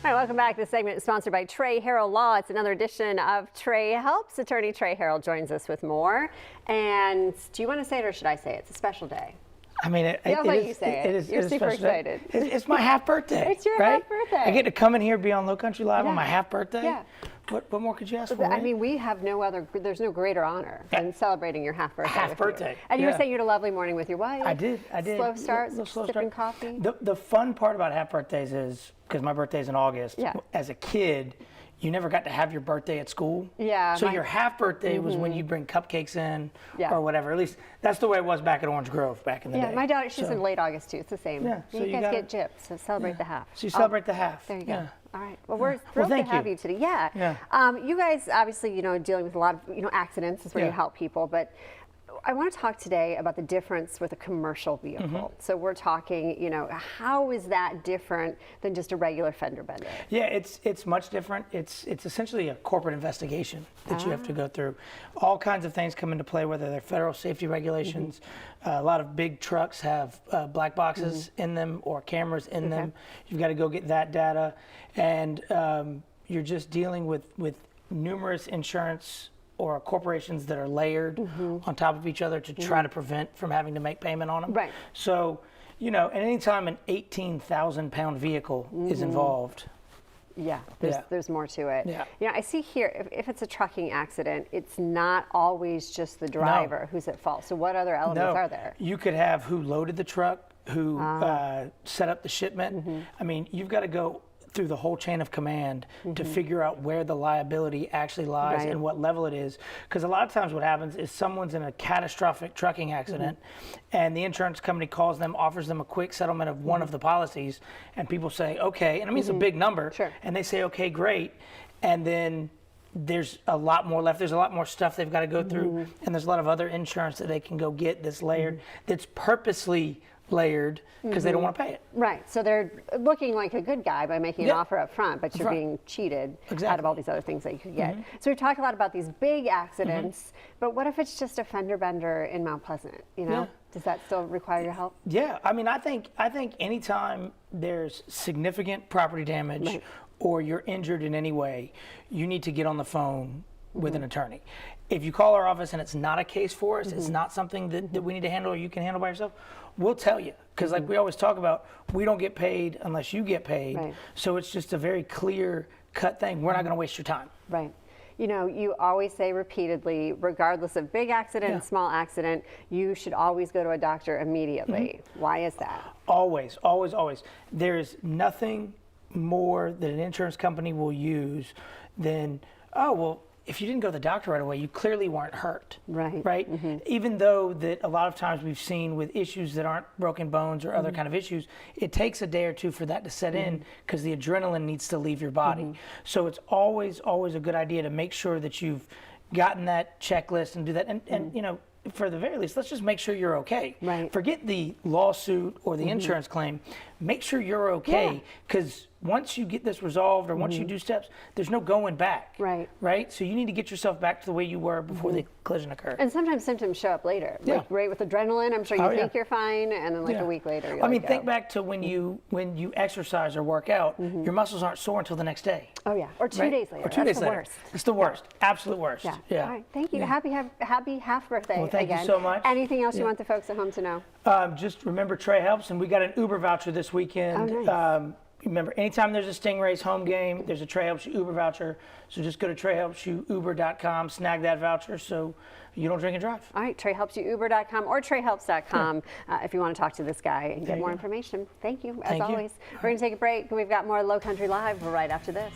All right, welcome back. This segment is sponsored by Trey Harrell Law. It's another edition of Trey Helps. Attorney Trey Harrell joins us with more. And do you want to say it or should I say it? It's a special day. I mean, I'll let you say it. You're super excited. It's my half birthday. It's your right? half birthday. I get to come in here, be on Lowcountry Live Yeah. on my half birthday. Yeah. What more could you ask for? I mean, we have there's no greater honor than celebrating your half birthday. Half with birthday. You. And you were saying you had a lovely morning with your wife. I did. Slow start, slow sipping start. coffee. The fun part about half birthdays is, because my birthday's in August, Yeah. as a kid, you never got to have your birthday at school. Yeah. So your half birthday was when you bring cupcakes in or whatever. At least that's the way it was back at Orange Grove back in the day. Yeah, my daughter, she's in late August too. It's the same. Yeah, so you guys get gypped, so celebrate the half. So you celebrate the half. There you go. Yeah. All right. Well, we're thrilled to have you today. Yeah. You guys obviously, dealing with a lot of, accidents is where you help people, but I want to talk today about the difference with a commercial vehicle. So we're talking, how is that different than just a regular fender bender? Yeah, it's much different. It's essentially a corporate investigation that you have to go through. All kinds of things come into play, whether they're federal safety regulations. A lot of big trucks have black boxes in them or cameras in them. You've got to go get that data, and you're just dealing with numerous insurance or corporations that are layered on top of each other to try to prevent from having to make payment on them. Right. So, and anytime an 18,000-pound vehicle is involved. Yeah, there's more to it. Yeah. I see here, if it's a trucking accident, it's not always just the driver who's at fault. So what other elements are there? You could have who loaded the truck, who set up the shipment. I mean, you've got to go through the whole chain of command to figure out where the liability actually lies and what level it is. Because a lot of times what happens is someone's in a catastrophic trucking accident and the insurance company calls them, offers them a quick settlement of one of the policies, and people say, okay, and I mean it's a big number, and they say, okay, great, and then there's a lot more left. There's a lot more stuff they've got to go through, and there's a lot of other insurance that they can go get that's layered, that's purposely layered because they don't want to pay it. Right. So they're looking like a good guy by making an offer up front, but you're being cheated out of all these other things that you could get. So we talk a lot about these big accidents, but what if it's just a fender bender in Mount Pleasant? Does that still require your help? Yeah. I mean, I think anytime there's significant property damage or you're injured in any way, you need to get on the phone with an attorney. If you call our office and it's not a case for us, it's not something that we need to handle or you can handle by yourself, we'll tell you. Because like we always talk about, we don't get paid unless you get paid. So it's just a very clear cut thing. We're not going to waste your time. Right. You always say repeatedly, regardless of big accident, small accident, you should always go to a doctor immediately. Why is that? Always, always, always. There's nothing more that an insurance company will use than, oh, well, if you didn't go to the doctor right away, you clearly weren't hurt. Right? Even though that a lot of times we've seen with issues that aren't broken bones or other kind of issues, it takes a day or two for that to set in because the adrenaline needs to leave your body. So it's always, always a good idea to make sure that you've gotten that checklist and do that. And for the very least, let's just make sure you're okay. Forget the lawsuit or the insurance claim. Make sure you're okay, because once you get this resolved or once you do steps, there's no going back. Right? So you need to get yourself back to the way you were before the collision occurred. And sometimes symptoms show up later. Like right with adrenaline, I'm sure you think you're fine, and then like a week later you're think back to when you exercise or work out, your muscles aren't sore until the next day. Oh yeah, or 2 days later. Or 2 days later. Worst. It's the worst. Absolute worst. All right, thank you. Happy half birthday. Well, thank you so much. Anything else you want the folks at home to know? Just remember Trey Helps, and we got an Uber voucher this weekend. Oh, nice. Remember, anytime there's a Stingrays home game, there's a Trey Helps You Uber voucher. So just go to TreyHelpsYouUber.com, snag that voucher so you don't drink and drive. All right, TreyHelpsYouUber.com or TreyHelps.com if you want to talk to this guy and get more information. Thank you, as always. We're going to take a break. We've got more Lowcountry Live right after this.